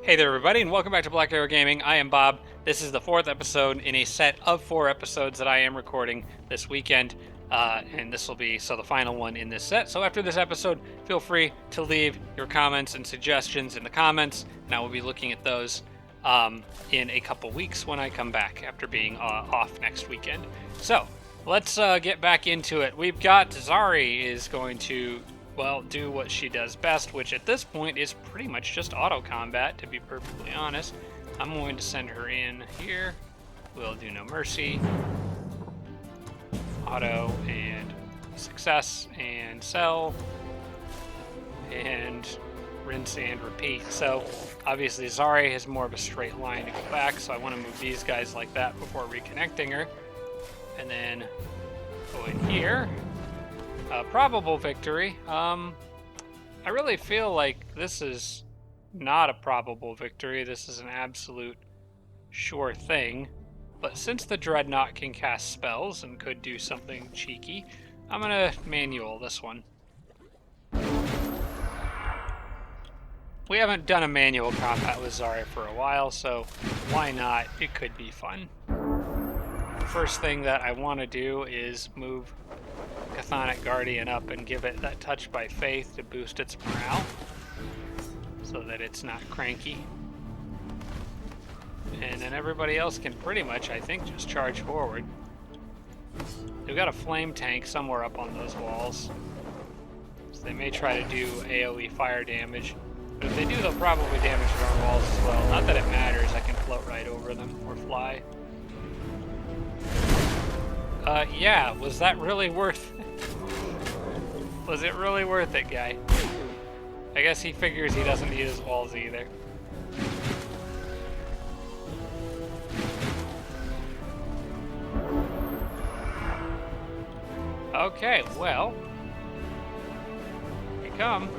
Hey there, everybody, and welcome back to Black Arrow Gaming. I am Bob. This is the fourth episode in a set of 4 episodes that I am recording this weekend, and this will be the final one in this set. So after this episode, feel free to leave your comments and suggestions in the comments, and I will be looking at those in a couple weeks when I come back after being off next weekend. So let's get back into it. We've got Zari is going to do what she does best, which at this point is pretty much just auto combat, to be perfectly honest. I'm going to send her in here. We'll do no mercy. Auto and success and sell and rinse and repeat. So obviously Zari has more of a straight line to go back, so I want to move these guys like that before reconnecting her. And then go in here. Probable victory. I really feel like this is not a probable victory. This is an absolute sure thing. But since the Dreadnought can cast spells and could do something cheeky, I'm gonna manual this one. We haven't done a manual combat with Zari for a while, so why not? It could be fun. The first thing that I want to do is move Chthonic Guardian up and give it that touch by faith to boost its morale so that it's not cranky. And then everybody else can pretty much, I think, just charge forward. They've got a flame tank somewhere up on those walls, so they may try to do AoE fire damage. But if they do, they'll probably damage our walls as well. Not that it matters, I can float right over them or fly. Yeah, was that really worth it? Was it really worth it, guy? I guess he figures he doesn't need his walls either. Okay, well, here we come.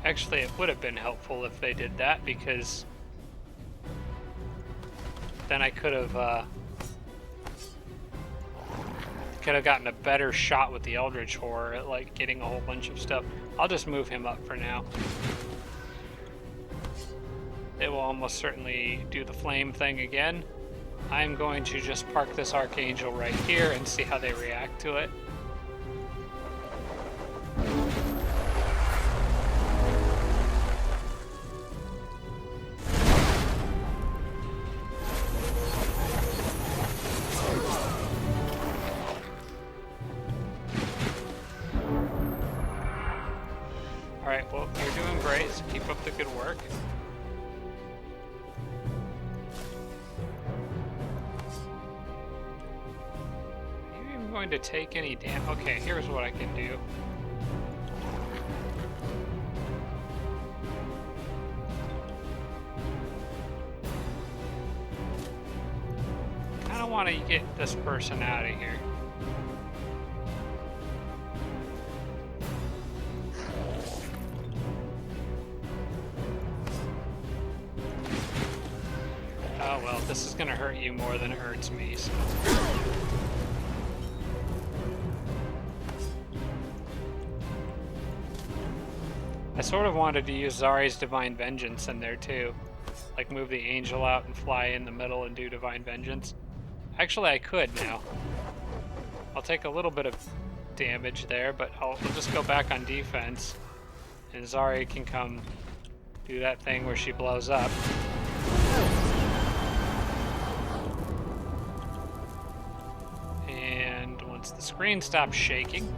Actually, it would have been helpful if they did that, because then I could have gotten a better shot with the Eldritch Horror at like getting a whole bunch of stuff. I'll just move him up for now. It will almost certainly do the flame thing again. I'm going to just park this Archangel right here and see how they react to it. Alright, well, you're doing great, so keep up the good work. Are you even going to take any damage? Okay, here's what I can do. Kinda want to get this person out of here. Oh well, this is gonna hurt you more than it hurts me, so. I sort of wanted to use Zari's Divine Vengeance in there too. Like move the Angel out and fly in the middle and do Divine Vengeance. Actually, I could now. I'll take a little bit of damage there, but I'll just go back on defense. And Zari can come do that thing where she blows up. The screen stops shaking.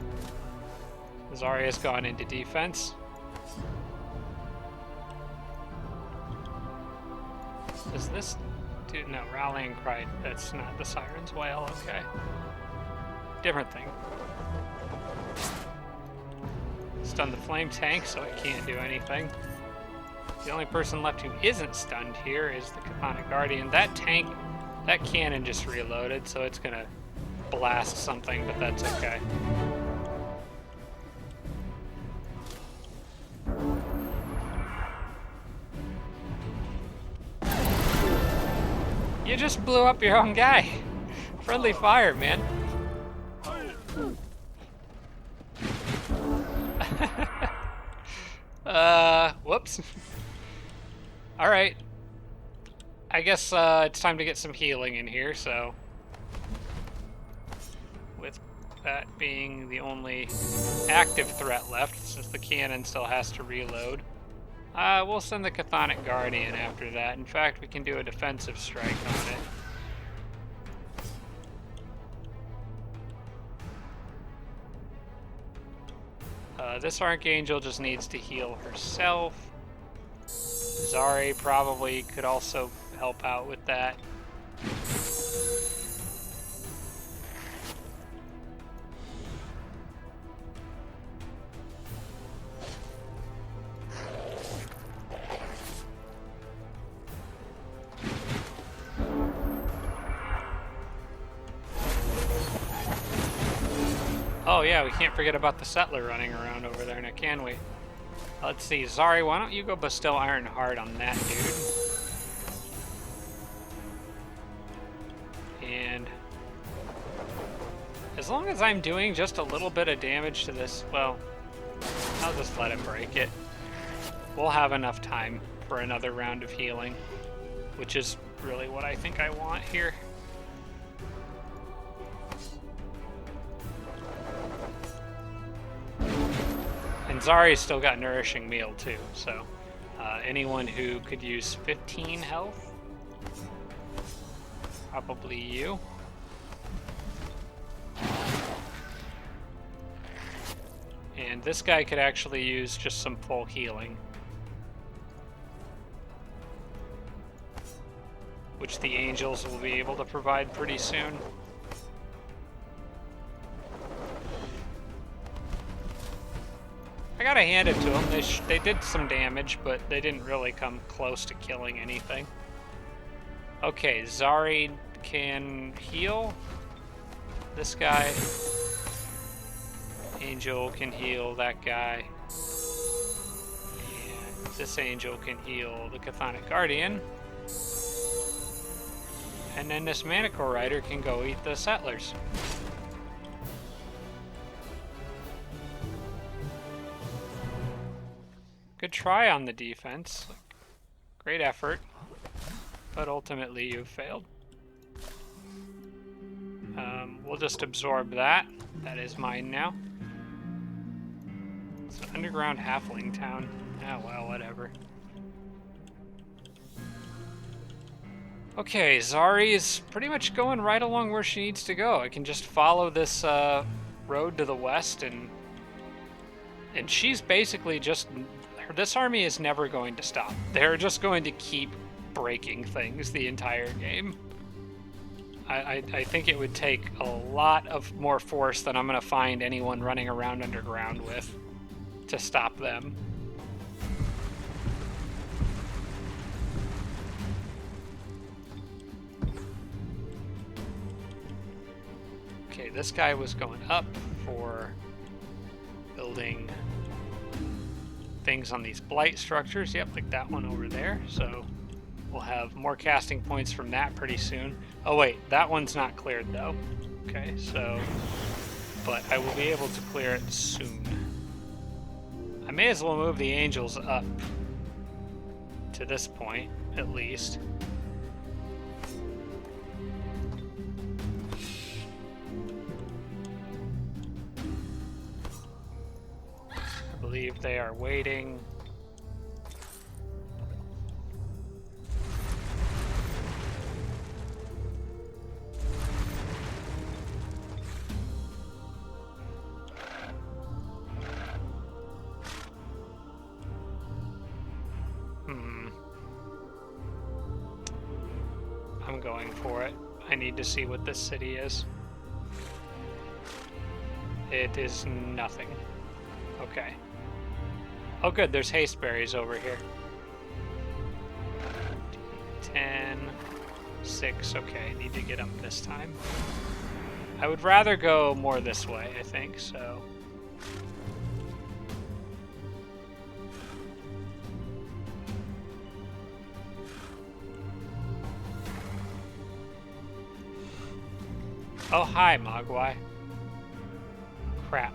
Zari has gone into defense. Does this do no rallying cry? That's not the Siren's Wail. Okay, different thing. Stun the flame tank, so it can't do anything. The only person left who isn't stunned here is the Chthonic Guardian. That tank, that cannon just reloaded, so it's gonna blast something, but that's okay. You just blew up your own guy. Friendly fire, man. Whoops. Alright. I guess it's time to get some healing in here, so... With that being the only active threat left, since the cannon still has to reload. We'll send the Chthonic Guardian after that. In fact, we can do a defensive strike on it. This Archangel just needs to heal herself. Zari probably could also help out with that. Oh yeah, we can't forget about the settler running around over there now, can we? Let's see, Zari, why don't you go bestow Iron Heart on that dude? And as long as I'm doing just a little bit of damage to this, well, I'll just let it break it. We'll have enough time for another round of healing, which is really what I think I want here. And Zari's still got Nourishing Meal too, so anyone who could use 15 health, probably you. And this guy could actually use just some full healing, which the angels will be able to provide pretty soon. I gotta hand it to them. They did some damage, but they didn't really come close to killing anything. Okay, Zari can heal. This guy. Angel can heal that guy. And this angel can heal the Chthonic Guardian. And then this Manticore Rider can go eat the settlers. Good try on the defense. Great effort. But ultimately you've failed. We'll just absorb that. That is mine now. It's an underground halfling town. Ah, well, whatever. Okay, Zari is pretty much going right along where she needs to go. I can just follow this road to the west, and she's basically just... This army is never going to stop. They're just going to keep breaking things the entire game. I think it would take a lot of more force than I'm going to find anyone running around underground with to stop them. Okay, this guy was going up for building things on these blight structures. Yep, like that one over there. So we'll have more casting points from that pretty soon. Oh wait, that one's not cleared though. Okay, so, but I will be able to clear it soon. I may as well move the angels up to this point, at least. I believe they are waiting. I'm going for it. I need to see what this city is. It is nothing. Okay. Oh good, there's haste berries over here. 10, 6, okay, need to get them this time. I would rather go more this way, I think, so... Oh, hi, Mogwai. Crap.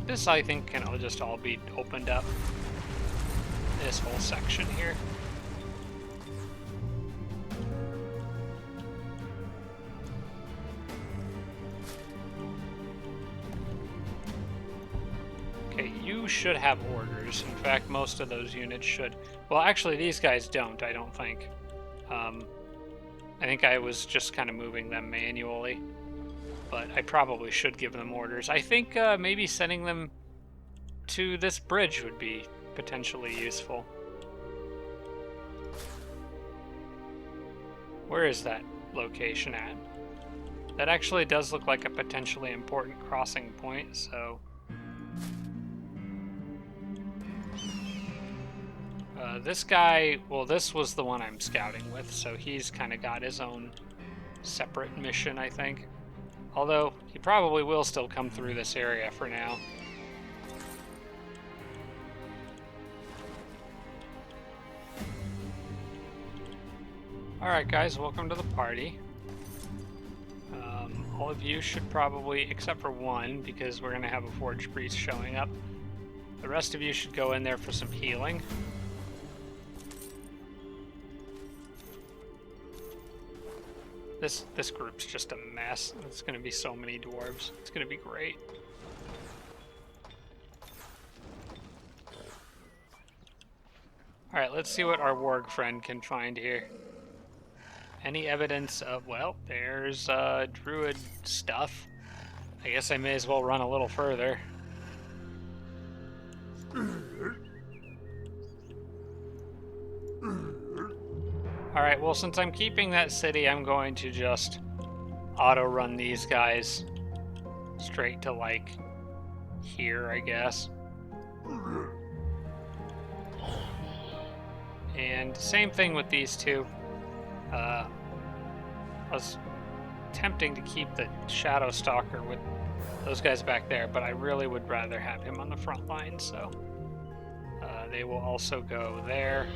This, I think, can just all be opened up. This whole section here. Okay, you should have orders. In fact, most of those units should. Well, actually, these guys don't, I don't think. I think I was just kind of moving them manually. But I probably should give them orders. I think maybe sending them to this bridge would be potentially useful. Where is that location at? That actually does look like a potentially important crossing point, so... this guy, well, this was the one I'm scouting with, so he's kind of got his own separate mission, I think. Although, he probably will still come through this area for now. Alright guys, welcome to the party. All of you should probably, except for one, because we're going to have a Forge Priest showing up. The rest of you should go in there for some healing. This group's just a mess. It's going to be so many dwarves. It's going to be great. Alright, let's see what our warg friend can find here. Any evidence of, well, there's druid stuff. I guess I may as well run a little further. Alright, well, since I'm keeping that city, I'm going to just auto-run these guys straight to, like, here, I guess. And same thing with these two. I was tempting to keep the Shadow Stalker with those guys back there, but I really would rather have him on the front line, so they will also go there.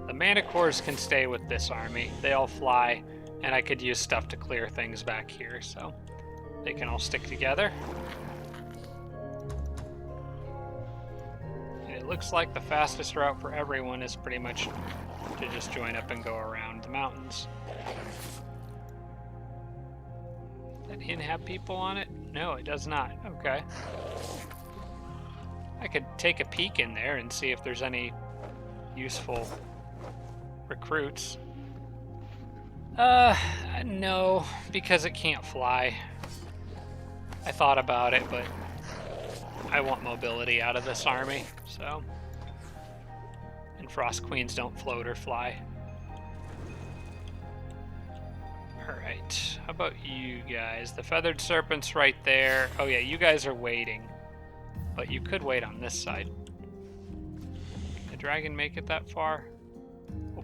The Manticores can stay with this army. They all fly, and I could use stuff to clear things back here, so they can all stick together. And it looks like the fastest route for everyone is pretty much to just join up and go around the mountains. Does that inn have people on it? No, it does not. Okay. I could take a peek in there and see if there's any useful recruits. No, because it can't fly. I thought about it, but I want mobility out of this army, so. And Frost Queens don't float or fly. Alright, how about you guys? The Feathered Serpent's right there. Oh yeah, you guys are waiting. But you could wait on this side. Can the dragon make it that far? We'll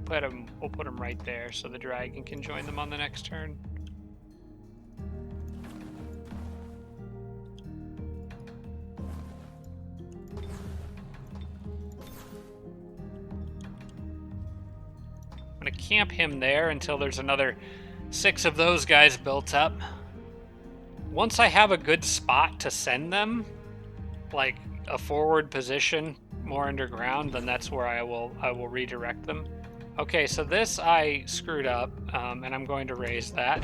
put him right there so the dragon can join them on the next turn. I'm gonna camp him there until there's another 6 of those guys built up. Once I have a good spot to send them, like a forward position more underground, then that's where I will redirect them. Okay, so this I screwed up, and I'm going to raise that.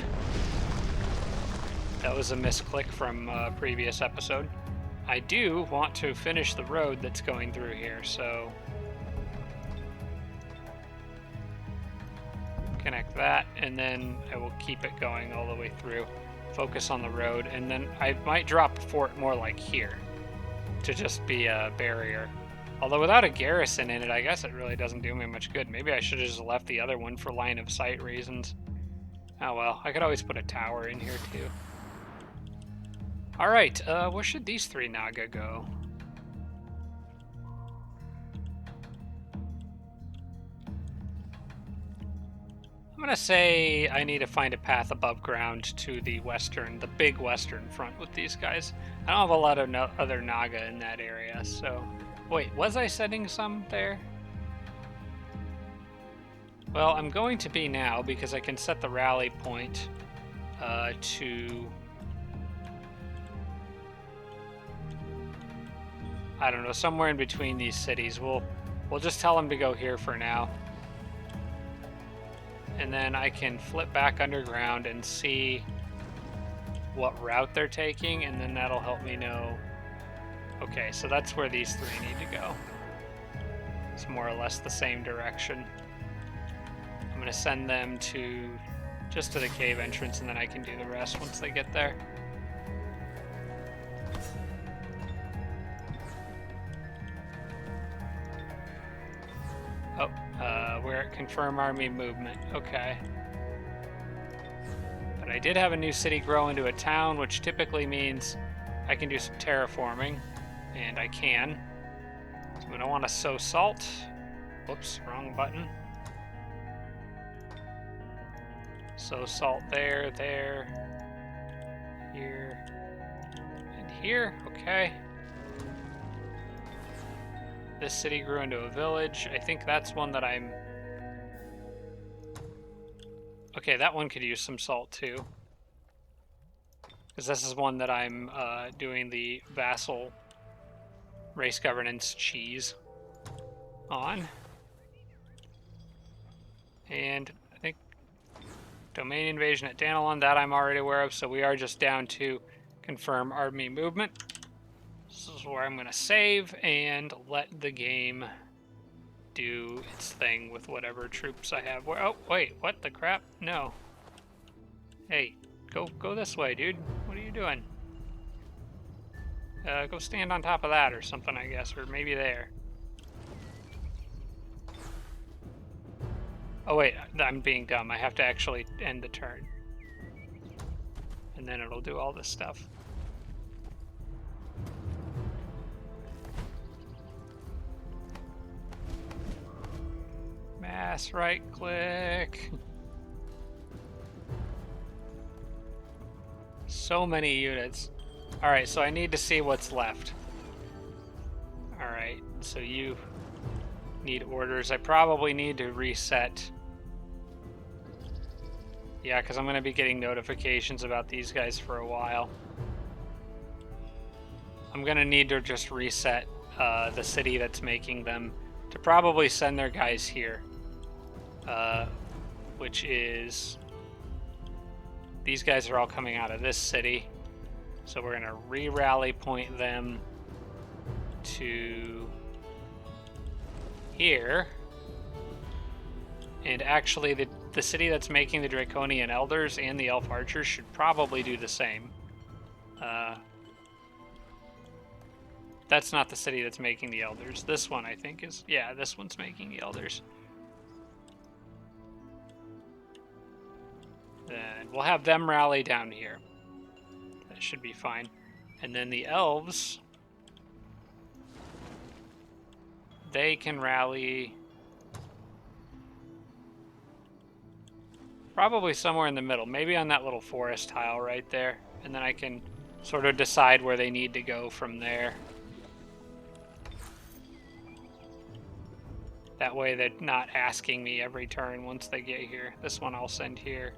That was a misclick from a previous episode. I do want to finish the road that's going through here, so connect that, and then I will keep it going all the way through. Focus on the road, and then I might drop a fort more like here to just be a barrier. Although without a garrison in it, I guess it really doesn't do me much good. Maybe I should have just left the other one for line of sight reasons. Oh well, I could always put a tower in here too. Alright, where should these 3 Naga go? I'm gonna say I need to find a path above ground to the big western front with these guys. I don't have a lot of other Naga in that area, so... Wait, was I sending some there? Well, I'm going to be now, because I can set the rally point to... I don't know, somewhere in between these cities. We'll just tell them to go here for now. And then I can flip back underground and see what route they're taking, and then that'll help me know. Okay, so that's where these three need to go. It's more or less the same direction. I'm gonna send them just to the cave entrance, and then I can do the rest once they get there. Oh, we're at confirm army movement. Okay. But I did have a new city grow into a town, which typically means I can do some terraforming, and I can. So I'm gonna want to sow salt. Whoops, wrong button. Sow salt there, here, and here. Okay. This city grew into a village. I think that's one that I'm... Okay, that one could use some salt too. Because this is one that I'm doing the vassal race governance cheese on. And I think domain invasion at Danilon, that I'm already aware of, so we are just down to confirm army movement. This is where I'm going to save and let the game do its thing with whatever troops I have. Oh, wait, what the crap? No. Hey, go this way, dude. What are you doing? Go stand on top of that or something, I guess, or maybe there. Oh wait, I'm being dumb. I have to actually end the turn. And then it'll do all this stuff. Mass right click. So many units. Alright, so I need to see what's left. Alright, so you need orders. I probably need to reset. Yeah, because I'm going to be getting notifications about these guys for a while. I'm going to need to just reset the city that's making them to probably send their guys here. Which is... These guys are all coming out of this city. So we're going to re-rally point them to here. And actually, the city that's making the Draconian Elders and the Elf Archers should probably do the same. That's not the city that's making the Elders. This one, I think, is... Yeah, this one's making the Elders. Then we'll have them rally down here. That should be fine. And then the Elves... They can rally... Probably somewhere in the middle. Maybe on that little forest tile right there. And then I can sort of decide where they need to go from there. That way they're not asking me every turn once they get here. This one I'll send here.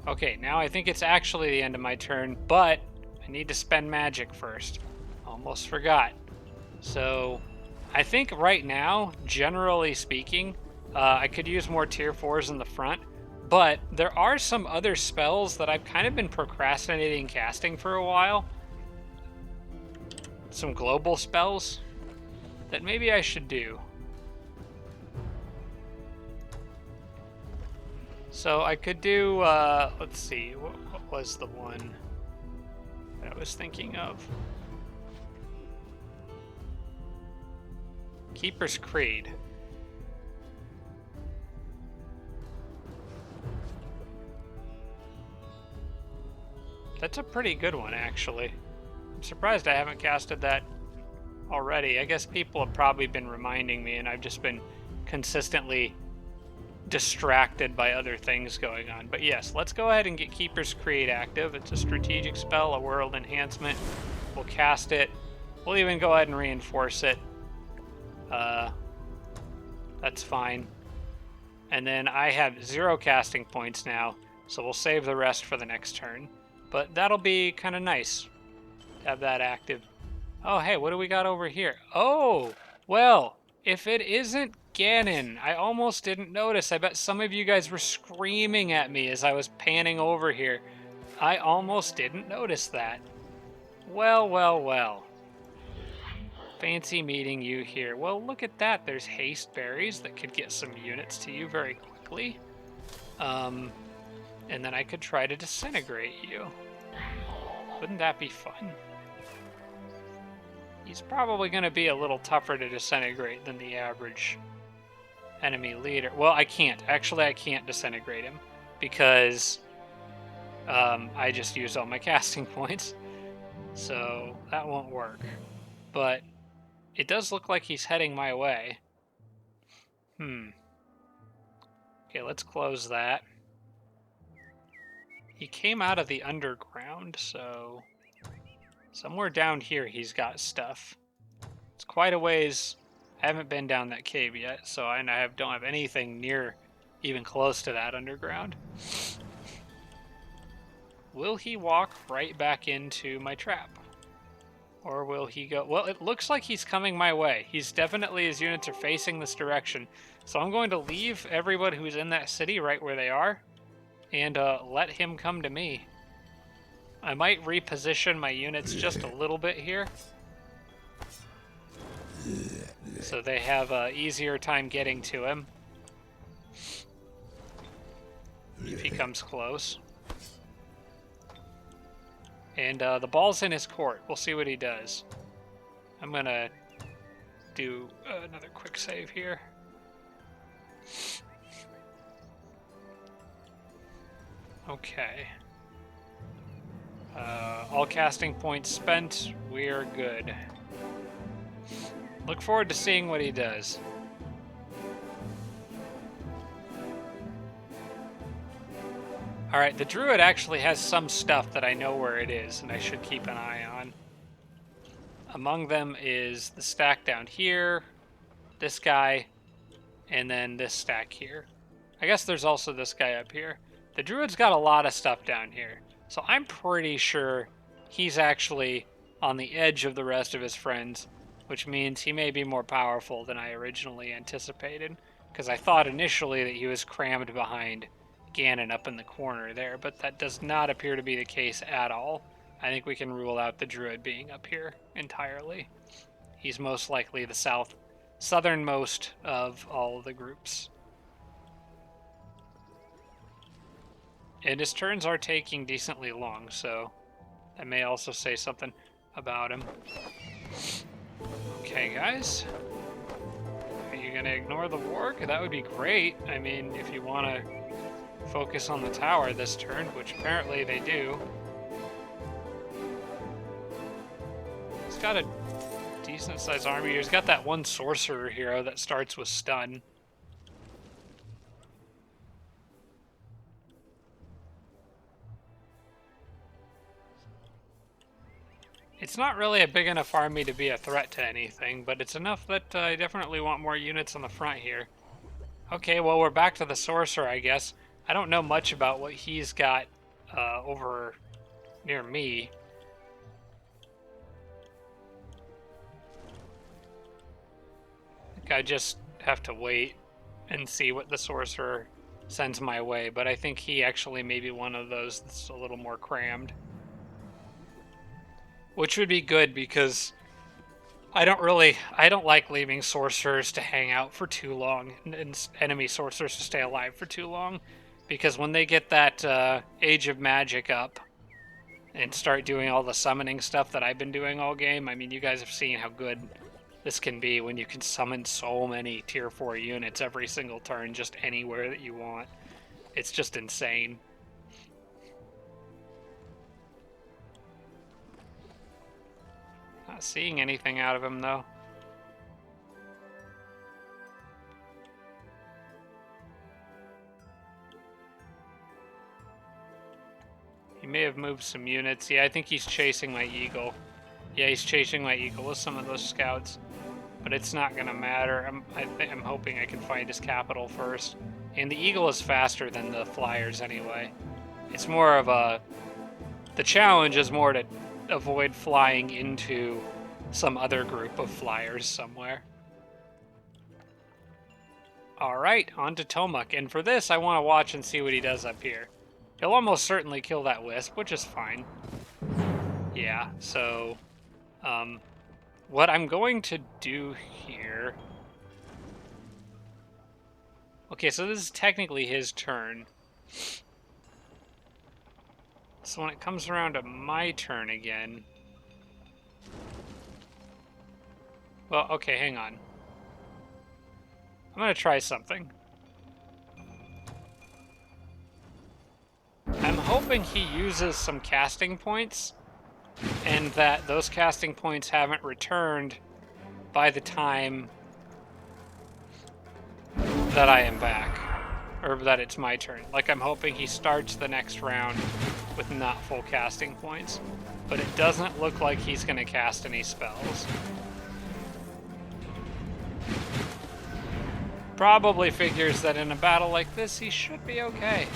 Okay, now I think it's actually the end of my turn, but I need to spend magic first. Almost forgot. So... I think right now, generally speaking, I could use more tier 4s in the front, but there are some other spells that I've kind of been procrastinating casting for a while. Some global spells that maybe I should do. So I could do, let's see, what was the one that I was thinking of? Keeper's Creed. That's a pretty good one, actually. I'm surprised I haven't casted that already. I guess people have probably been reminding me, and I've just been consistently distracted by other things going on. But yes, let's go ahead and get Keeper's Create active. It's a strategic spell, a world enhancement. We'll cast it. We'll even go ahead and reinforce it. That's fine. And then I have 0 casting points now, so we'll save the rest for the next turn. But that'll be kind of nice to have that active. Oh, hey, what do we got over here? Oh, well, if it isn't Ganon, I almost didn't notice. I bet some of you guys were screaming at me as I was panning over here. I almost didn't notice that. Well, well, well. Fancy meeting you here. Well, look at that. There's haste berries that could get some units to you very quickly. And then I could try to disintegrate you. Wouldn't that be fun? He's probably going to be a little tougher to disintegrate than the average enemy leader. Well, I can't. Actually, I can't disintegrate him because I just used all my casting points. So that won't work. But it does look like he's heading my way. Okay, let's close that. He came out of the underground, so somewhere down here he's got stuff. It's quite a ways. I haven't been down that cave yet, so I don't have anything near even close to that underground. Will he walk right back into my trap? Or will he go? Well, it looks like he's coming my way. He's definitely, his units are facing this direction. So I'm going to leave everyone who's in that city right where they are and let him come to me. I might reposition my units just a little bit here so they have an easier time getting to him if he comes close. And the ball's in his court. We'll see what he does. I'm going to do another quick save here. Okay. All casting points spent. We're good. Look forward to seeing what he does. Alright, the druid actually has some stuff that I know where it is, and I should keep an eye on. Among them is the stack down here, this guy, and then this stack here. I guess there's also this guy up here. The druid's got a lot of stuff down here, so I'm pretty sure he's actually on the edge of the rest of his friends, which means he may be more powerful than I originally anticipated, because I thought initially that he was crammed behind Ganon up in the corner there, but that does not appear to be the case at all. I think we can rule out the druid being up here entirely. He's most likely the southernmost of all of the groups. And his turns are taking decently long, so that may also say something about him. Okay, guys. Are you going to ignore the warg? That would be great. I mean, if you want to focus on the tower this turn, which apparently they do. He's got a decent sized army. He's got that one sorcerer hero that starts with stun. It's not really a big enough army to be a threat to anything, but it's enough that I definitely want more units on the front here. Okay, well, we're back to the sorcerer, I guess. I don't know much about what he's got over near me. I think I just have to wait and see what the sorcerer sends my way, but I think he actually may be one of those that's a little more crammed. Which would be good because I don't like leaving sorcerers to hang out for too long and enemy sorcerers to stay alive for too long. Because when they get that Age of Magic up and start doing all the summoning stuff that I've been doing all game, I mean, you guys have seen how good this can be when you can summon so many tier 4 units every single turn just anywhere that you want. It's just insane. Not seeing anything out of him, though. may have moved some units. Yeah, I think he's chasing my eagle. Yeah, he's chasing my eagle with some of those scouts. But it's not gonna matter. I'm hoping I can find his capital first. And the eagle is faster than the flyers anyway. It's more of a... The challenge is more to avoid flying into some other group of flyers somewhere. Alright, on to Tomuc. And for this, I want to watch and see what he does up here. He'll almost certainly kill that wisp, which is fine. Yeah, so... what I'm going to do here... Okay, so this is technically his turn. So when it comes around to my turn again... Well, okay, hang on. I'm gonna try something. I'm hoping he uses some casting points, and that those casting points haven't returned by the time that I am back, or that it's my turn. Like, I'm hoping he starts the next round with not full casting points, but it doesn't look like he's gonna cast any spells. Probably figures that in a battle like this, he should be okay.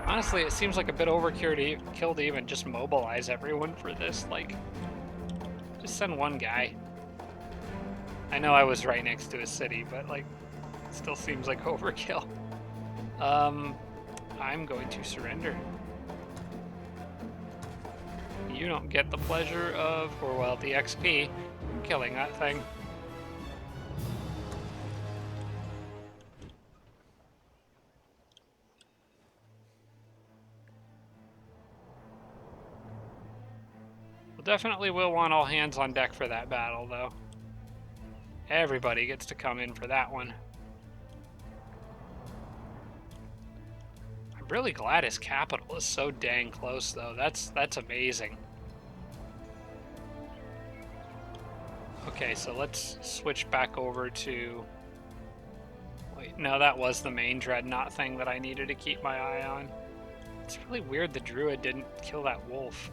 Honestly, it seems like a bit overkill to even just mobilize everyone for this. Like, just send one guy. I know I was right next to a city, but, like, it still seems like overkill. I'm going to surrender. You don't get the pleasure of, or well, the XP, killing that thing. Definitely will want all hands on deck for that battle, though. Everybody gets to come in for that one. I'm really glad his capital is so dang close, though. That's amazing. Okay, so let's switch back over to... Wait, no, that was the main Dreadnought thing that I needed to keep my eye on. It's really weird the Druid didn't kill that wolf.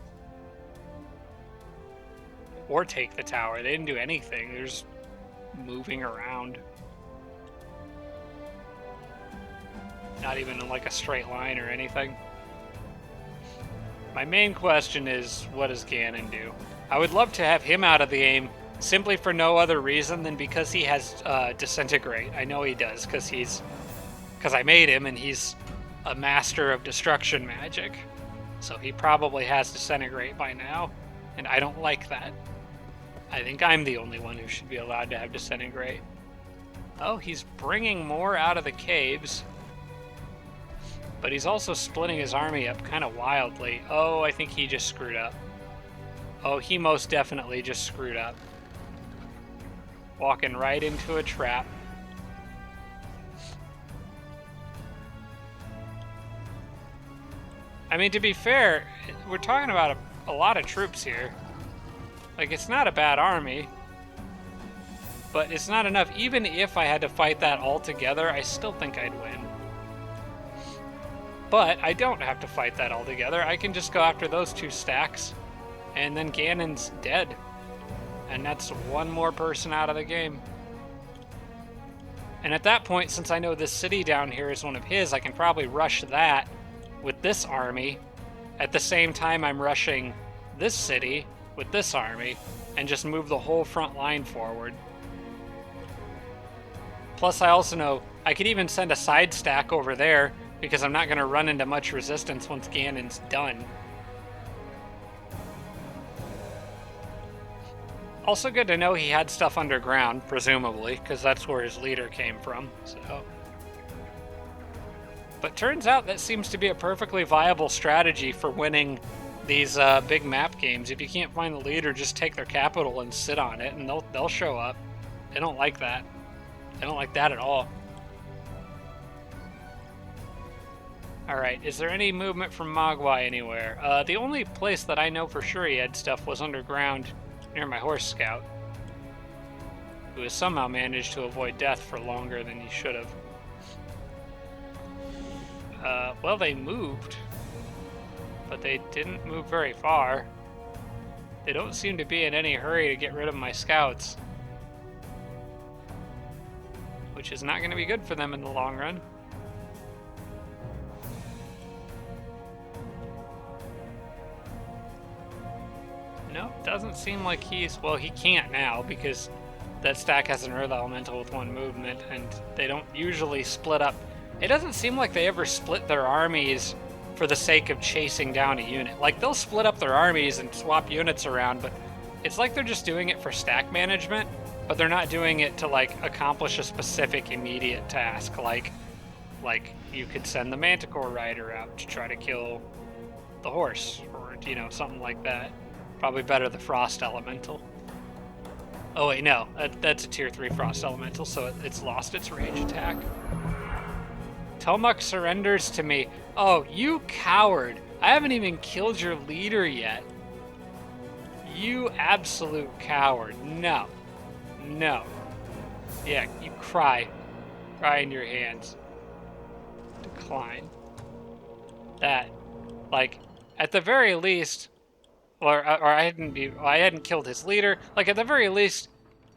Or take the tower. They didn't do anything. They're just moving around. Not even in like a straight line or anything. My main question is, what does Ganon do? I would love to have him out of the game simply for no other reason than because he has Disintegrate. I know he does, because I made him and he's a master of destruction magic. So he probably has Disintegrate by now, and I don't like that. I think I'm the only one who should be allowed to have Disintegrate. Oh, he's bringing more out of the caves. But he's also splitting his army up kind of wildly. Oh, I think he just screwed up. Oh, he most definitely just screwed up. Walking right into a trap. I mean, to be fair, we're talking about a lot of troops here. Like, it's not a bad army, but it's not enough. Even if I had to fight that all together, I still think I'd win. But I don't have to fight that all together. I can just go after those two stacks, and then Ganon's dead. And that's one more person out of the game. And at that point, since I know this city down here is one of his, I can probably rush that with this army at the same time I'm rushing this city with this army, and just move the whole front line forward. Plus, I also know I could even send a side stack over there, because I'm not going to run into much resistance once Ganon's done. Also good to know he had stuff underground, presumably, because that's where his leader came from. So, but turns out that seems to be a perfectly viable strategy for winning these big map games. If you can't find the leader, just take their capital and sit on it, and they'll show up. They don't like that. They don't like that at all. Alright, is there any movement from Mogwai anywhere? The only place that I know for sure he had stuff was underground near my horse scout, who has somehow managed to avoid death for longer than he should have. Well, they moved, but they didn't move very far. They don't seem to be in any hurry to get rid of my scouts, which is not going to be good for them in the long run. No, doesn't seem like he's... Well, he can't now because that stack has an Earth Elemental with 1 movement, and they don't usually split up. It doesn't seem like they ever split their armies for the sake of chasing down a unit. Like, they'll split up their armies and swap units around, but it's like they're just doing it for stack management, but they're not doing it to, like, accomplish a specific immediate task. Like you could send the Manticore Rider out to try to kill the horse, or, you know, something like that. Probably better the Frost Elemental. Oh wait, no, that's a tier 3 Frost Elemental, so it's lost its range attack. Tomuc surrenders to me. Oh, you coward. I haven't even killed your leader yet. You absolute coward. No. No. Yeah, you cry. Cry in your hands. Decline. That, like, at the very least, or I hadn't killed his leader. Like, at the very least,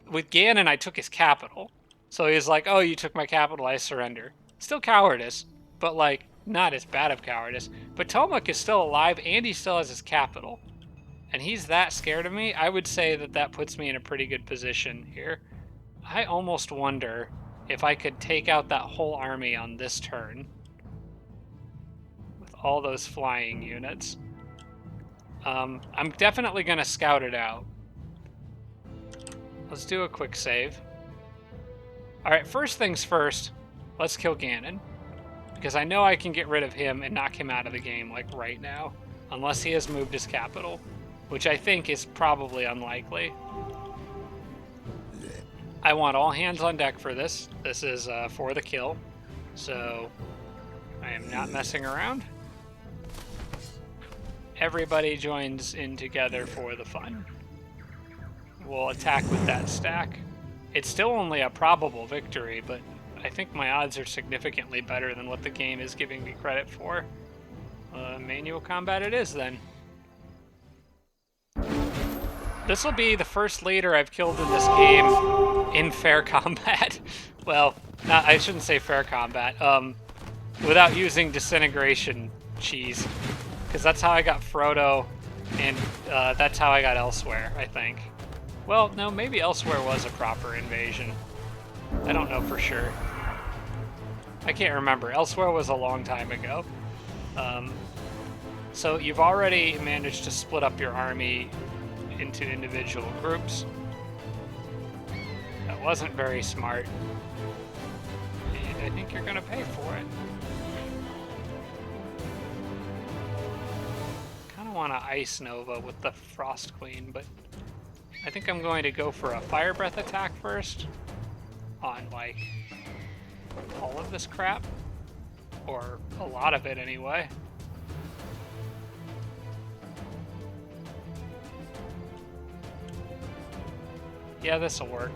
with Ganon, I took his capital. So he's like, oh, you took my capital, I surrender. Still cowardice, but, like, not as bad of cowardice. But Tomuc is still alive, and he still has his capital. And he's that scared of me, I would say that that puts me in a pretty good position here. I almost wonder if I could take out that whole army on this turn. With all those flying units. I'm definitely going to scout it out. Let's do a quick save. Alright, first things first, let's kill Ganon. Because I know I can get rid of him and knock him out of the game, like, right now. Unless he has moved his capital. Which I think is probably unlikely. I want all hands on deck for this. This is for the kill. So, I am not messing around. Everybody joins in together for the fun. We'll attack with that stack. It's still only a probable victory, but I think my odds are significantly better than what the game is giving me credit for. Manual combat it is, then. This will be the first leader I've killed in this game in fair combat. Well, I shouldn't say fair combat. Without using disintegration cheese. Because that's how I got Frodo, and that's how I got Elsewhere, I think. Well, no, maybe Elsewhere was a proper invasion. I don't know for sure. I can't remember. Elsewhere was a long time ago. So you've already managed to split up your army into individual groups. That wasn't very smart. And I think you're going to pay for it. Want to Ice Nova with the Frost Queen, but I think I'm going to go for a Fire Breath attack first on, like, all of this crap, or a lot of it anyway. Yeah, this'll work.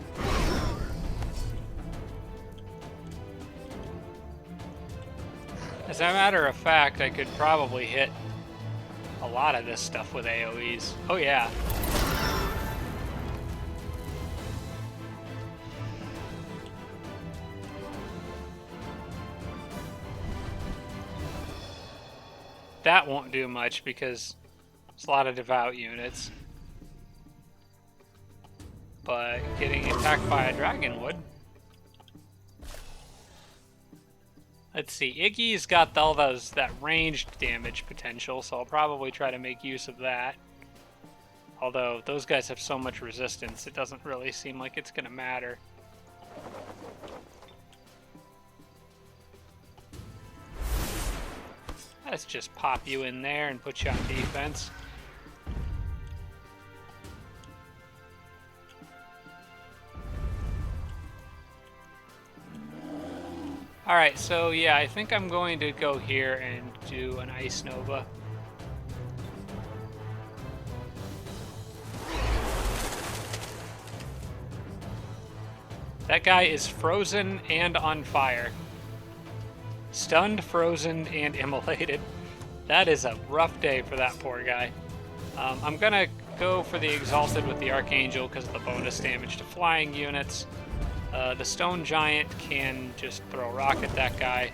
As a matter of fact, I could probably hit a lot of this stuff with AoEs. Oh yeah. That won't do much because there's a lot of devout units. But getting attacked by a dragon would. Let's see, Iggy's got all that ranged damage potential, so I'll probably try to make use of that. Although, those guys have so much resistance, it doesn't really seem like it's going to matter. Let's just pop you in there and put you on defense. Alright, so yeah, I think I'm going to go here and do an Ice Nova. That guy is frozen and on fire. Stunned, frozen, and immolated. That is a rough day for that poor guy. I'm gonna go for the Exalted with the Archangel because of the bonus damage to flying units. The Stone Giant can just throw a rock at that guy.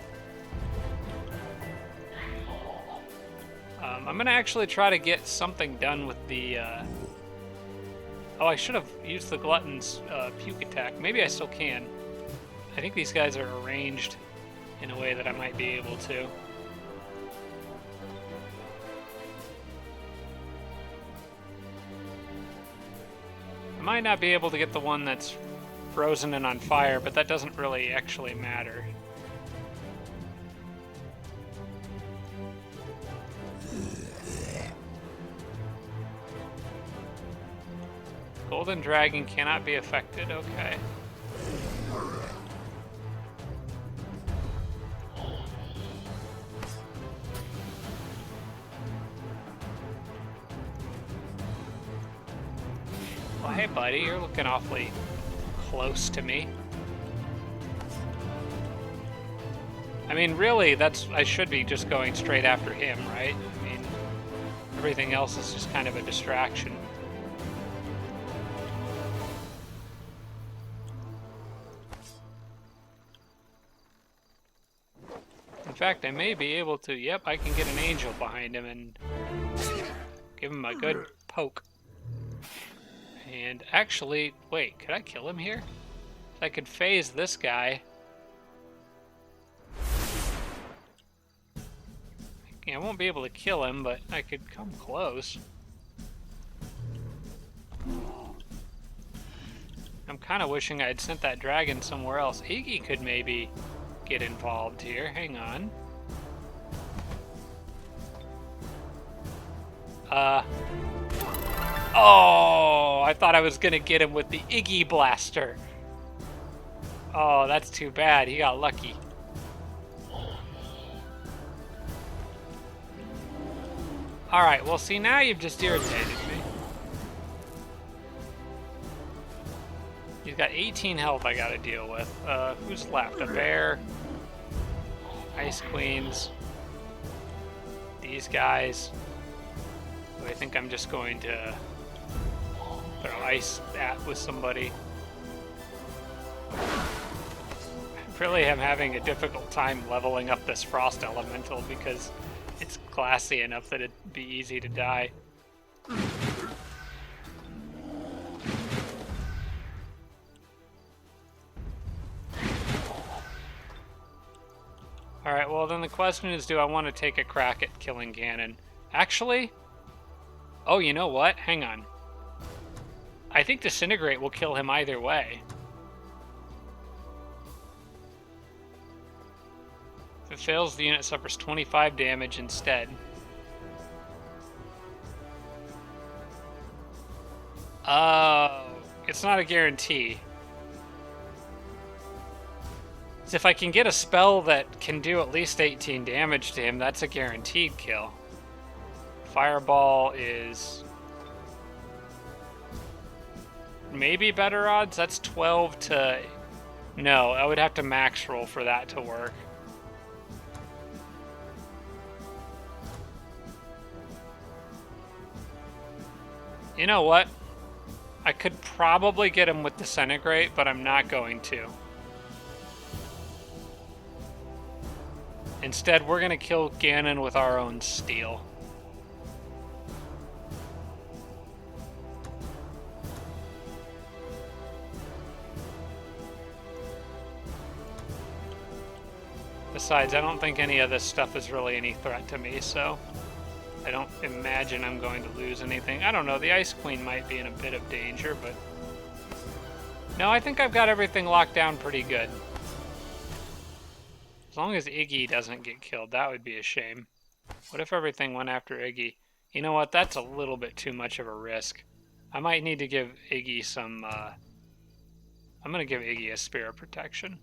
I'm gonna actually try to get something done with the... Oh, I should have used the Glutton's Puke attack. Maybe I still can. I think these guys are arranged in a way that I might be able to. I might not be able to get the one that's frozen and on fire, but that doesn't really actually matter. Golden Dragon cannot be affected, okay. Well, hey buddy, you're looking awfully close to me. I mean, really, I should be just going straight after him, right? I mean, everything else is just kind of a distraction. In fact, I may be able to, yep, I can get an angel behind him and give him a good poke. And actually, wait, could I kill him here? If I could phase this guy. I won't be able to kill him, but I could come close. I'm kind of wishing I had sent that dragon somewhere else. Iggy could maybe get involved here. Hang on. Oh, I thought I was gonna get him with the Iggy Blaster. Oh, that's too bad. He got lucky. Alright, well see, now you've just irritated me. He's got 18 health I gotta deal with. Who's left? A bear. Ice Queens. These guys. Who I think I'm just going to throw ice at with somebody. I really am having a difficult time leveling up this Frost Elemental because it's classy enough that it'd be easy to die. Alright, well then the question is, do I want to take a crack at killing Ganon? Actually... Oh, you know what? Hang on. I think Disintegrate will kill him either way. If it fails, the unit suffers 25 damage instead. Oh, it's not a guarantee. So if I can get a spell that can do at least 18 damage to him, that's a guaranteed kill. Fireball is maybe better odds. That's 12 to... No, I would have to max roll for that to work. You know what? I could probably get him with Disintegrate, but I'm not going to. Instead, we're going to kill Ganon with our own steel. Besides, I don't think any of this stuff is really any threat to me, so I don't imagine I'm going to lose anything. I don't know, the Ice Queen might be in a bit of danger, but... No, I think I've got everything locked down pretty good. As long as Iggy doesn't get killed, that would be a shame. What if everything went after Iggy? You know what, that's a little bit too much of a risk. I might need to give Iggy some, I'm gonna give Iggy a Spirit Protection.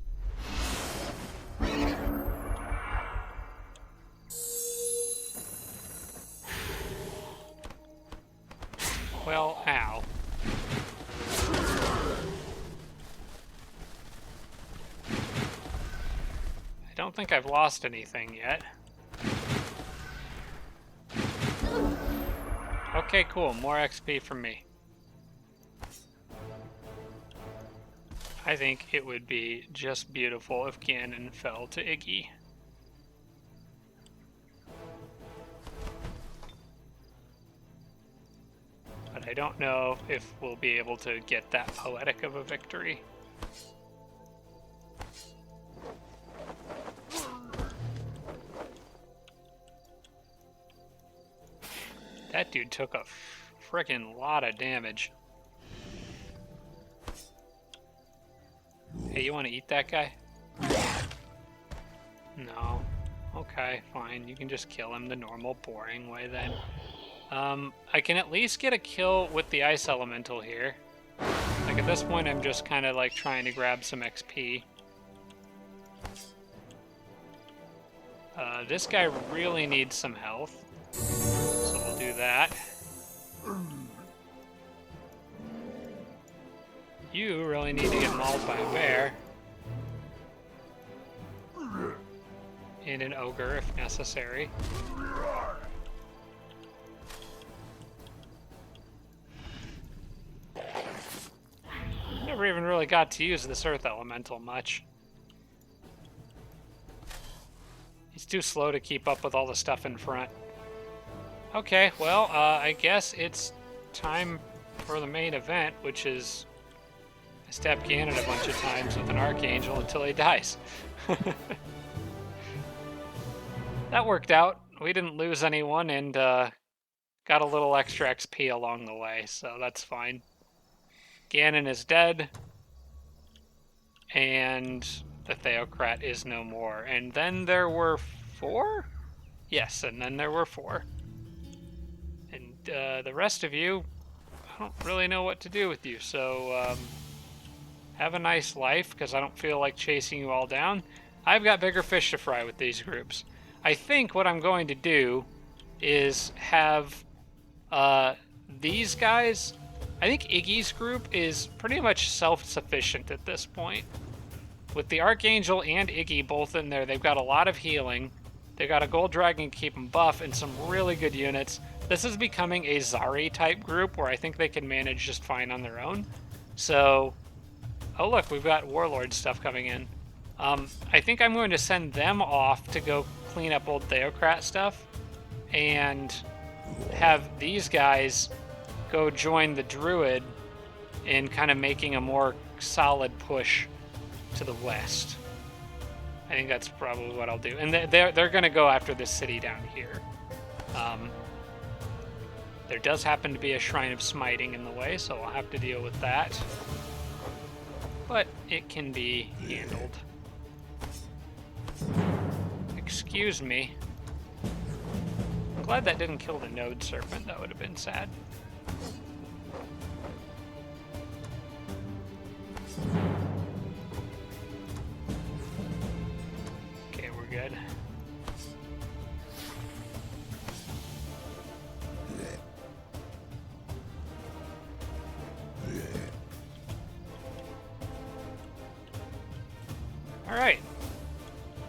Well, ow. I don't think I've lost anything yet. Okay, cool. More XP from me. I think it would be just beautiful if Ganon fell to Iggy. But I don't know if we'll be able to get that poetic of a victory. That dude took a frickin' lot of damage. Hey, you want to eat that guy? No. Okay, fine. You can just kill him the normal, boring way then. I can at least get a kill with the Ice Elemental here. Like, at this point, I'm just kind of, like, trying to grab some XP. This guy really needs some health. So we'll do that. You really need to get mauled by a bear. And an ogre, if necessary. Never even really got to use this Earth Elemental much. He's too slow to keep up with all the stuff in front. Okay, well, I guess it's time for the main event, which is I stab Ganon a bunch of times with an Archangel until he dies. That worked out. We didn't lose anyone and got a little extra XP along the way, so that's fine. Ganon is dead, and the Theocrat is no more. And then there were 4? Yes, and then there were 4. And the rest of you, I don't really know what to do with you, so have a nice life, because I don't feel like chasing you all down. I've got bigger fish to fry with these groups. I think what I'm going to do is have these guys... I think Iggy's group is pretty much self-sufficient at this point. With the Archangel and Iggy both in there, they've got a lot of healing. They've got a Gold Dragon to keep them buff and some really good units. This is becoming a Zari type group where I think they can manage just fine on their own. So, oh look, we've got Warlord stuff coming in. I think I'm going to send them off to go clean up old Theocrat stuff and have these guys go join the Druid in kind of making a more solid push to the west. I think that's probably what I'll do. And they're going to go after this city down here. There does happen to be a Shrine of Smiting in the way, so I'll have to deal with that. But it can be handled. Excuse me. I'm glad that didn't kill the Node Serpent. That would have been sad. Okay, we're good. All right.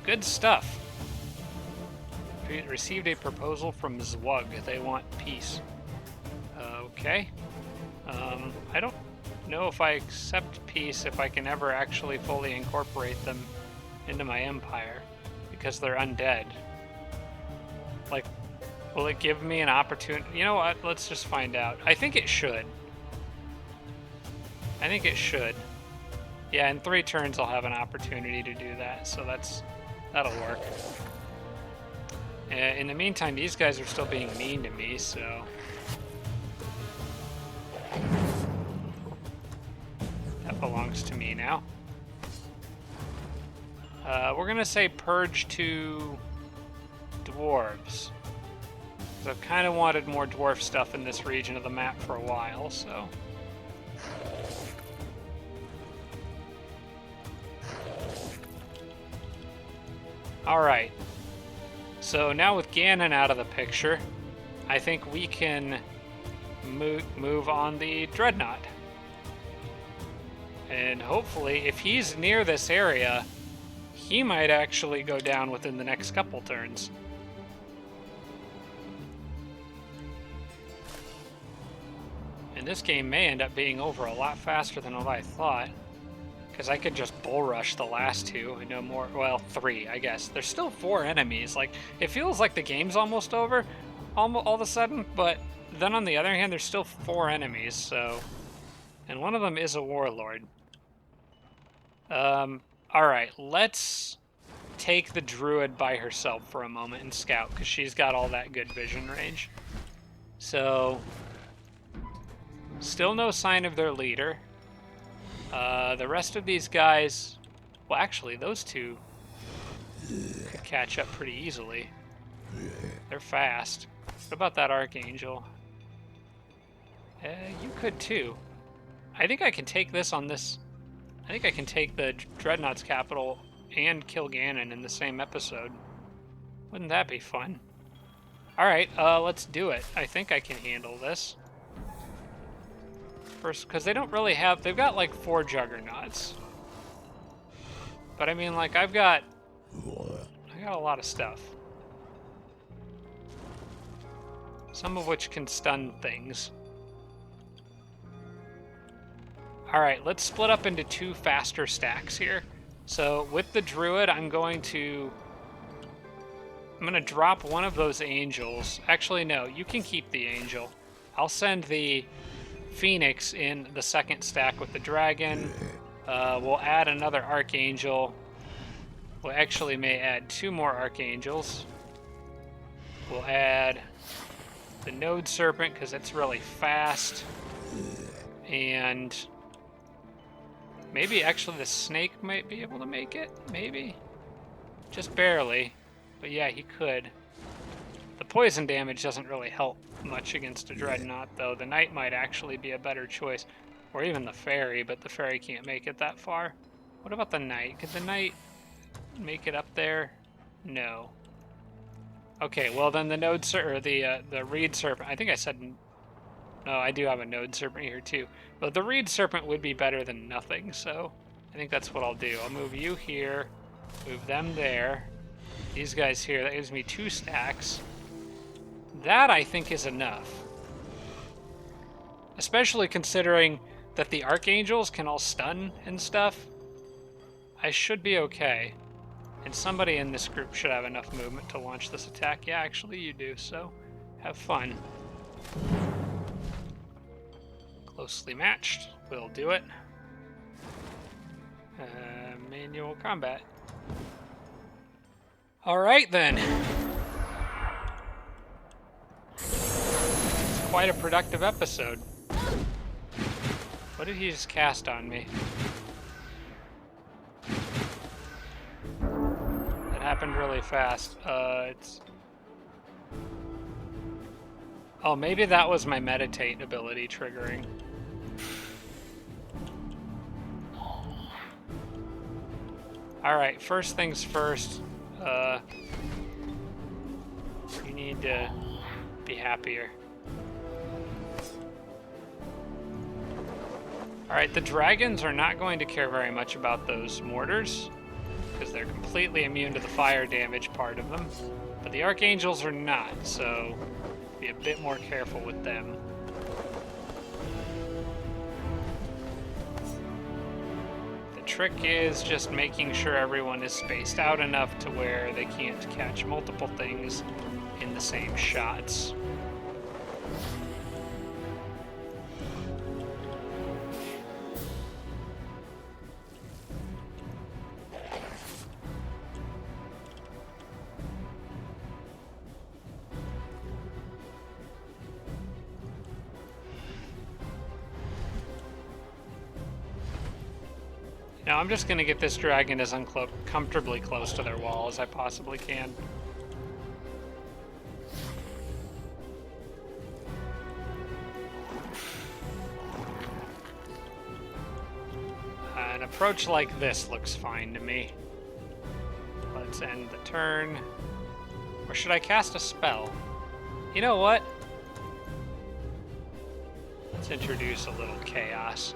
Good stuff. We received a proposal from Zwug. They want peace. Okay. I don't know if I accept peace if I can ever actually fully incorporate them into my empire, because they're undead. Like, will it give me an opportunity? You know what? Let's just find out. I think it should. I think it should. Yeah, in 3 turns I'll have an opportunity to do that, so that'll work. In the meantime, these guys are still being mean to me, so... that belongs to me now. We're gonna say purge to dwarves. Because I've kind of wanted more dwarf stuff in this region of the map for a while, so... Alright. So now with Ganon out of the picture, I think we can move on the Dreadnought. And hopefully, if he's near this area, he might actually go down within the next couple turns. And this game may end up being over a lot faster than what I thought. Because I could just bull rush the last two and no more. Well, 3, I guess. There's still 4 enemies. Like, it feels like the game's almost over all of a sudden, but then on the other hand, there's still 4 enemies, so. And one of them is a warlord. Alright, let's take the druid by herself for a moment and scout, because she's got all that good vision range. So, still no sign of their leader. The rest of these guys, well, actually, those two could catch up pretty easily. They're fast. What about that Archangel? You could too. I think I can take this on this. I think I can take the Dreadnought's capital and kill Ganon in the same episode. Wouldn't that be fun? Alright, let's do it. I think I can handle this. First, because they don't really have, they've got like 4 Juggernauts. But I mean, like, I got a lot of stuff. Some of which can stun things. Alright, let's split up into 2 faster stacks here. So with the druid, I'm gonna drop one of those angels. Actually, no, you can keep the angel. I'll send the Phoenix in the second stack with the dragon. We'll add another Archangel. We actually may add 2 more Archangels. We'll add the Node Serpent because it's really fast. And maybe actually the Snake might be able to make it. Maybe. Just barely. But yeah, he could. The poison damage doesn't really help much against a Dreadnought, though. The Knight might actually be a better choice. Or even the Fairy, but the Fairy can't make it that far. What about the Knight? Could the Knight make it up there? No. Okay, well then the the Reed Serpent. I think I said no. I do have a Node Serpent here too, but the Reed Serpent would be better than nothing. So I think that's what I'll do. I'll move you here, move them there, these guys here. That gives me 2 stacks. That I think is enough, especially considering that the Archangels can all stun and stuff. I should be okay. And somebody in this group should have enough movement to launch this attack. Yeah, actually you do, so have fun. Closely matched. We'll do it. Manual combat. Alright then. It's quite a productive episode. What did he just cast on me? Happened really fast. Oh, maybe that was my meditate ability triggering. Alright, first things first. You need to be happier. Alright, the dragons are not going to care very much about those mortars, because they're completely immune to the fire damage part of them. But the Archangels are not, so be a bit more careful with them. The trick is just making sure everyone is spaced out enough to where they can't catch multiple things in the same shots. Now I'm just going to get this dragon as comfortably close to their wall as I possibly can. An approach like this looks fine to me. Let's end the turn. Or should I cast a spell? You know what? Let's introduce a little chaos.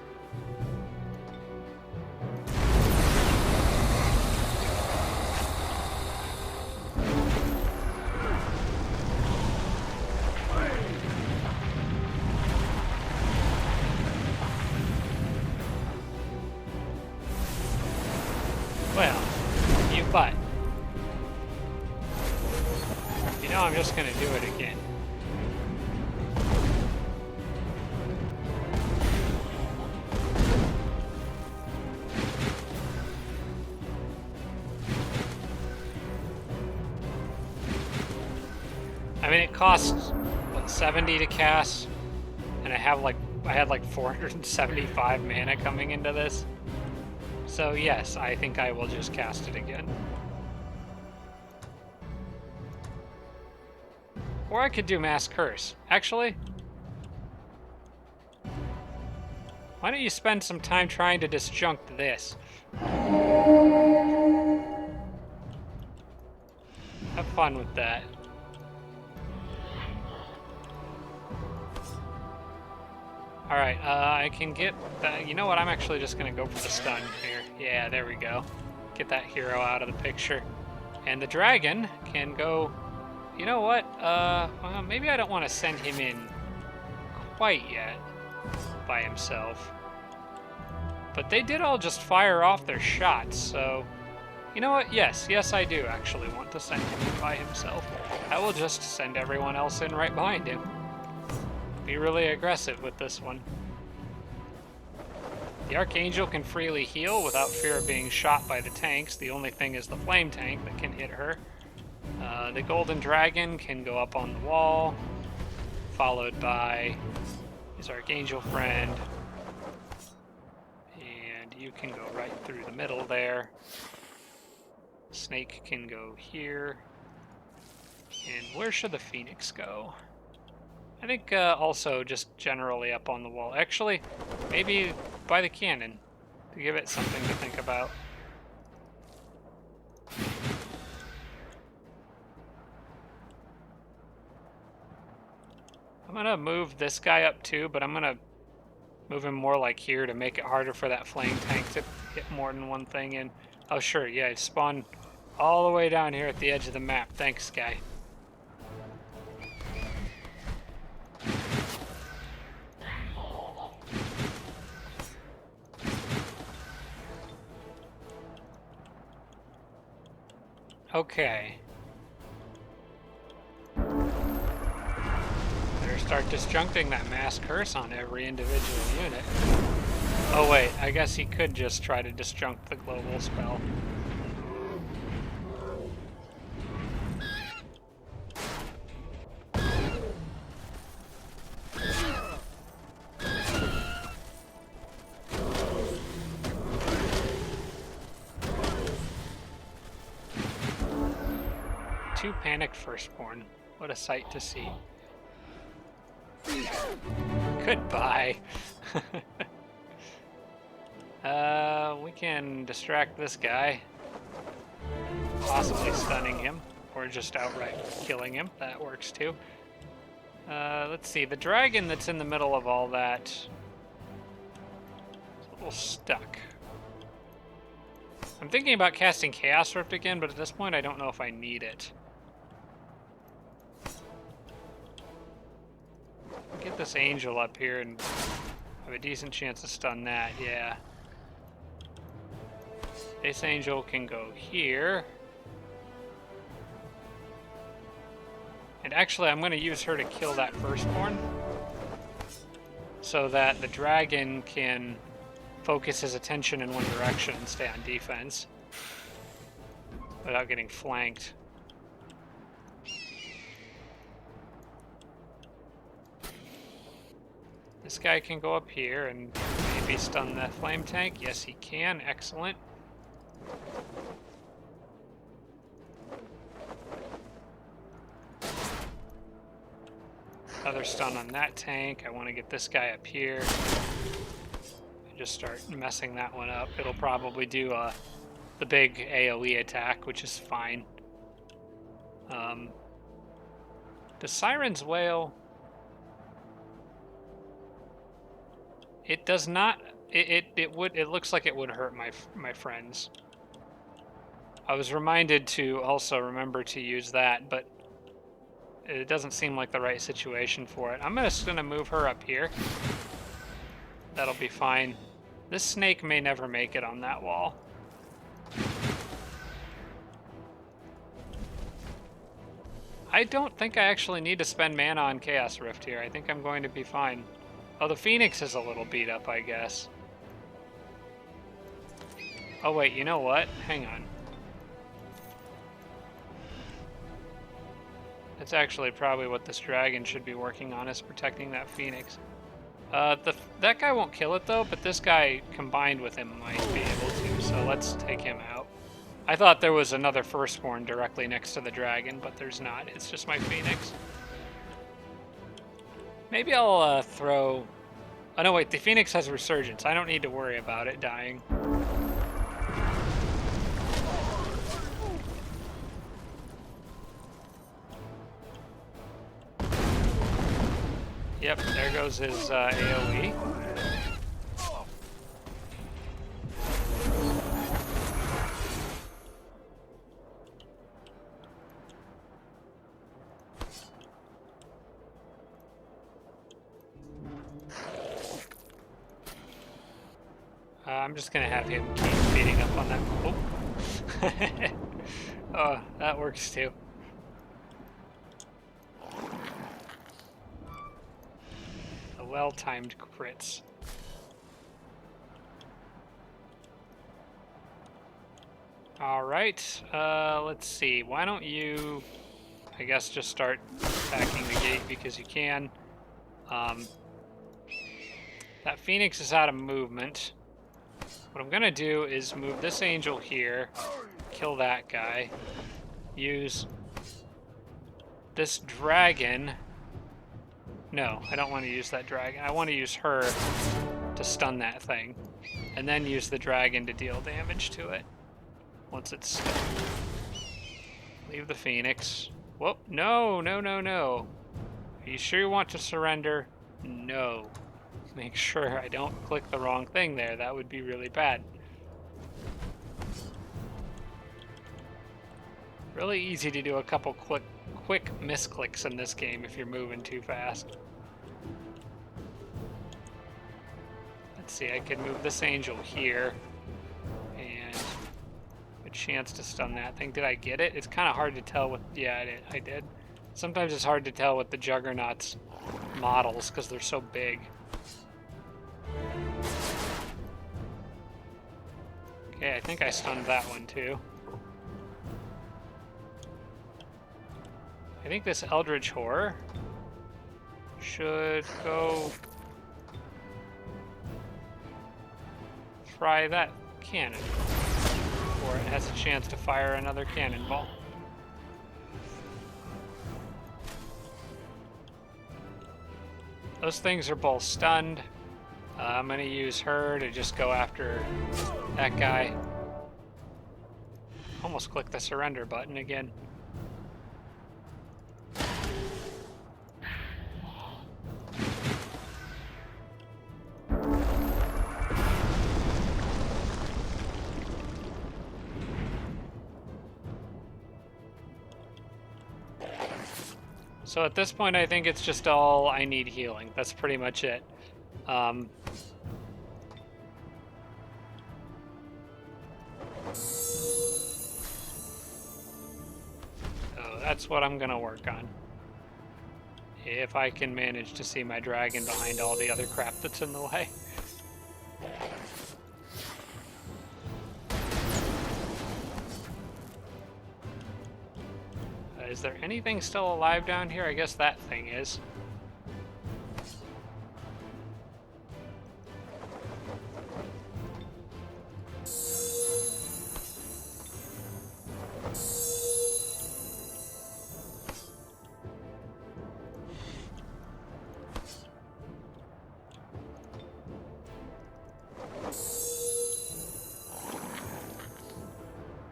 Well, you butt. You know I'm just gonna do it again. I mean, it costs, what, 70 to cast? And I had like 475 mana coming into this. So yes, I think I will just cast it again. Or I could do Mass Curse. Actually, why don't you spend some time trying to disjunct this? Have fun with that. Alright, I can get that. You know what? I'm actually just going to go for the stun here. Yeah, there we go. Get that hero out of the picture. And the dragon can go... You know what? Well, maybe I don't want to send him in quite yet by himself. But they did all just fire off their shots, so... You know what? Yes, I do actually want to send him in by himself. I will just send everyone else in right behind him. Be really aggressive with this one. The Archangel can freely heal without fear of being shot by the tanks. The only thing is the flame tank that can hit her. The Golden Dragon can go up on the wall, followed by his Archangel friend. And you can go right through the middle there. Snake can go here. And where should the Phoenix go? I think also just generally up on the wall. Actually, maybe by the cannon to give it something to think about. I'm going to move this guy up too, but I'm going to move him more like here to make it harder for that flame tank to hit more than one thing in. Oh, sure, yeah, it spawned all the way down here at the edge of the map. Thanks, guy. Okay. Better start disjuncting that Mass Curse on every individual unit. Oh wait, I guess he could just try to disjunct the global spell. Two panicked firstborn. What a sight to see. Goodbye. We can distract this guy. Possibly stunning him. Or just outright killing him. That works too. Let's see. The dragon that's in the middle of all that is a little stuck. I'm thinking about casting Chaos Rift again, but at this point I don't know if I need it. Get this angel up here and have a decent chance to stun that, yeah. This angel can go here. And actually, I'm going to use her to kill that firstborn, so that the dragon can focus his attention in one direction and stay on defense without getting flanked. This guy can go up here and maybe stun the flame tank. Yes, he can. Excellent. Another stun on that tank. I want to get this guy up here. And just start messing that one up. It'll probably do the big AoE attack, which is fine. The Siren's Wail... It does not. It looks like it would hurt my friends. I was reminded to also remember to use that, but it doesn't seem like the right situation for it. I'm just gonna move her up here. That'll be fine. This snake may never make it on that wall. I don't think I actually need to spend mana on Chaos Rift here. I think I'm going to be fine. Oh, the Phoenix is a little beat up, I guess. Oh, wait, you know what? Hang on. That's actually probably what this dragon should be working on, is protecting that Phoenix. That guy won't kill it, though, but this guy combined with him might be able to, so let's take him out. I thought there was another Firstborn directly next to the dragon, but there's not. It's just my Phoenix. Maybe I'll throw... Oh, no, wait. The Phoenix has Resurgence. I don't need to worry about it dying. Yep, there goes his AoE. I'm just gonna have him keep beating up on that. Oh, oh, that works too. The well-timed crits. All right, let's see. Why don't you, I guess, just start attacking the gate because you can. That Phoenix is out of movement. What I'm gonna do is move this angel here, kill that guy, use this dragon. No, I don't want to use that dragon. I want to use her to stun that thing, and then use the dragon to deal damage to it once it's stunned. Leave the Phoenix. Whoop, no, no, no, no. Are you sure you want to surrender? No. Make sure I don't click the wrong thing there. That would be really bad. Really easy to do a couple quick misclicks in this game if you're moving too fast. Let's see, I could move this angel here and a chance to stun that thing. Did I get it? It's kind of hard to tell with... Yeah, I did. Sometimes it's hard to tell with the Juggernaut's models because they're so big. Okay, I think I stunned that one too. I think this Eldritch Horror should go fry that cannon, or it has a chance to fire another cannonball. Those things are both stunned. I'm gonna use her to just go after that guy. Almost clicked the surrender button again. So at this point, I think it's just all I need healing. That's pretty much it. Oh, that's what I'm gonna work on. If I can manage to see my dragon behind all the other crap that's in the way. Is there anything still alive down here? I guess that thing is.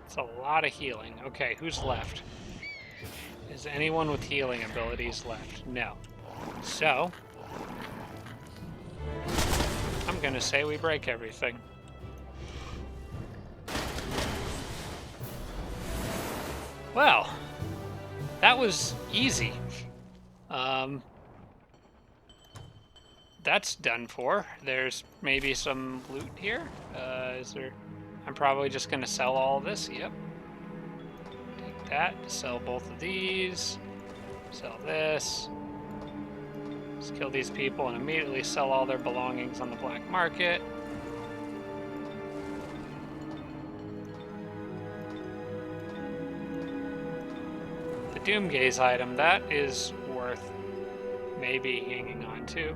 It's a lot of healing. Okay, who's left? Is anyone with healing abilities left? No. So, I'm gonna say we break everything. Well, that was easy. That's done for. There's maybe some loot here. Is there? I'm probably just gonna sell all this. Yep. That, sell both of these. Sell this. Let's kill these people and immediately sell all their belongings on the black market. The Doomgaze item, that is worth maybe hanging on to.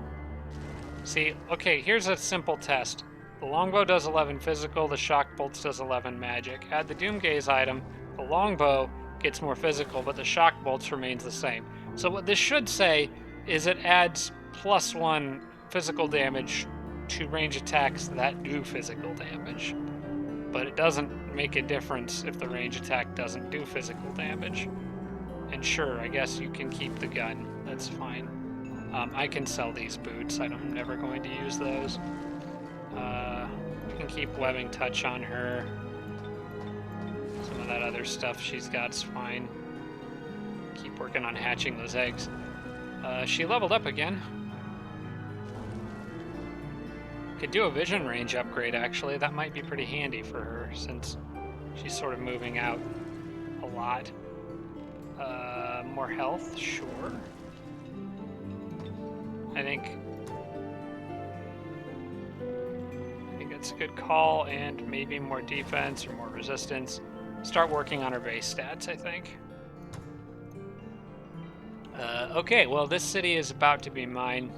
See, okay, here's a simple test. The longbow does 11 physical, the shock bolts does 11 magic. Add the Doomgaze item, the longbow gets more physical, but the shock bolts remains the same. So what this should say is it adds +1 physical damage to range attacks that do physical damage. But it doesn't make a difference if the range attack doesn't do physical damage. And sure, I guess you can keep the gun. That's fine. I can sell these boots. I'm never going to use those. You can keep webbing touch on her. Some of that other stuff she's got's fine. Keep working on hatching those eggs. She leveled up again. Could do a vision range upgrade, actually. That might be pretty handy for her, since she's sort of moving out a lot. More health, sure. I think that's a good call, and maybe more defense or more resistance. Start working on her base stats, I think. Okay, well, this city is about to be mine.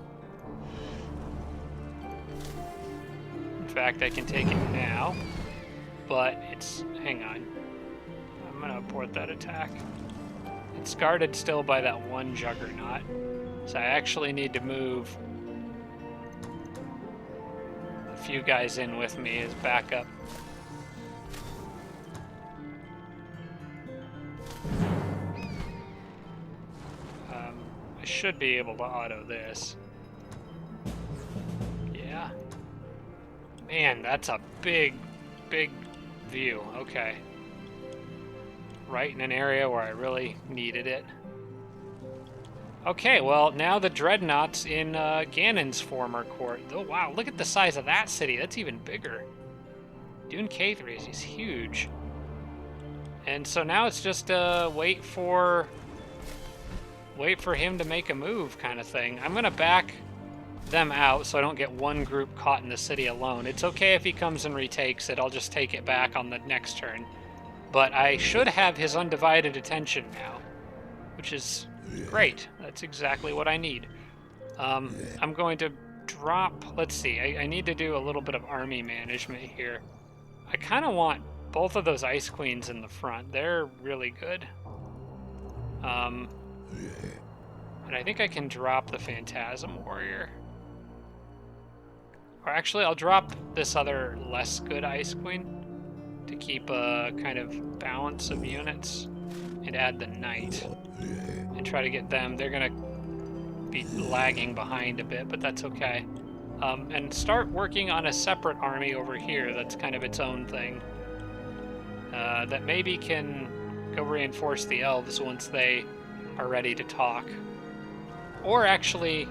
In fact, I can take it now, but it's... hang on. I'm gonna abort that attack. It's guarded still by that one juggernaut, so I actually need to move a few guys in with me as backup. I should be able to auto this. Yeah. Man, that's a big view. Okay. Right in an area where I really needed it. Okay, well, now the Dreadnought's in Ganon's former court. Oh, wow, look at the size of that city. That's even bigger. Dune Caithres is huge. And so now it's just wait for him to make a move kind of thing. I'm going to back them out so I don't get one group caught in the city alone. It's okay if he comes and retakes it. I'll just take it back on the next turn. But I should have his undivided attention now, which is great. That's exactly what I need. I'm going to drop... let's see. I need to do a little bit of army management here. I kind of want both of those Ice Queens in the front. They're really good. And I think I can drop the Phantasm Warrior. Or actually, I'll drop this other less good Ice Queen to keep a kind of balance of units, and add the Knight and try to get them. They're gonna be lagging behind a bit, but that's okay. And start working on a separate army over here that's kind of its own thing, that maybe can go reinforce the elves once they are ready to talk. Or actually,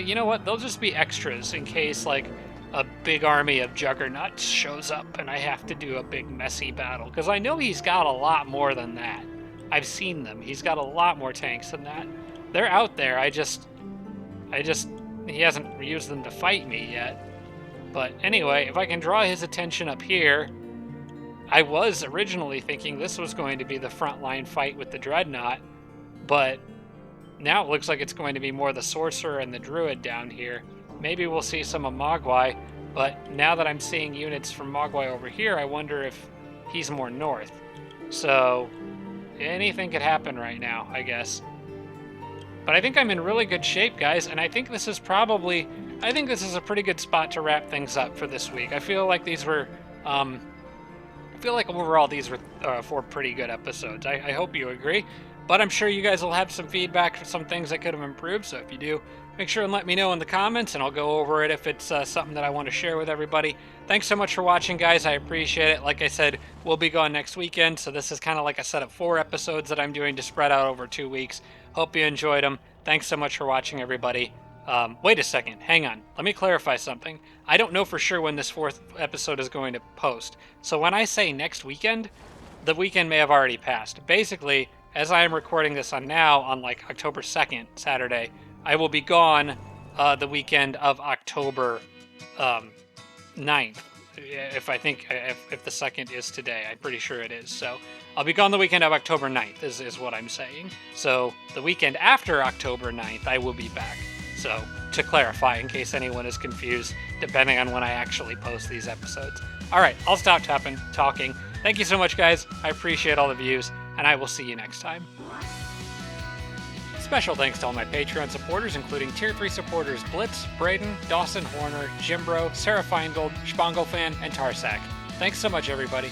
you know what, they'll just be extras in case like a big army of juggernauts shows up and I have to do a big messy battle, because I know he's got a lot more than that. I've seen them. He's got a lot more tanks than that. They're out there. He hasn't used them to fight me yet. But anyway, if I can draw his attention up here, I was originally thinking this was going to be the frontline fight with the Dreadnought, but now it looks like it's going to be more the Sorcerer and the Druid down here. Maybe we'll see some of Mogwai, but now that I'm seeing units from Mogwai over here, I wonder if he's more north. So anything could happen right now, I guess. But I think I'm in really good shape, guys, and I think this is a pretty good spot to wrap things up for this week. I feel like overall these were 4 pretty good episodes. I hope you agree. But I'm sure you guys will have some feedback for some things that could have improved, so if you do, make sure and let me know in the comments, and I'll go over it if it's something that I want to share with everybody. Thanks so much for watching, guys. I appreciate it. Like I said, we'll be gone next weekend, so this is kind of like a set of 4 episodes that I'm doing to spread out over 2 weeks. Hope you enjoyed them. Thanks so much for watching, everybody. Wait a second. Hang on. Let me clarify something. I don't know for sure when this 4th episode is going to post. So when I say next weekend, the weekend may have already passed. Basically, as I am recording this on now, on like October 2nd, Saturday, I will be gone the weekend of October 9th. If the 2nd is today, I'm pretty sure it is. So I'll be gone the weekend of October 9th is what I'm saying. So the weekend after October 9th, I will be back. So to clarify, in case anyone is confused, depending on when I actually post these episodes. All right, I'll stop talking. Thank you so much, guys. I appreciate all the views, and I will see you next time. Special thanks to all my Patreon supporters, including Tier 3 supporters Blitz, Braden, Dawson Horner, Jimbro, Sarah Feingold, Spanglefan, and Tarsak. Thanks so much, everybody.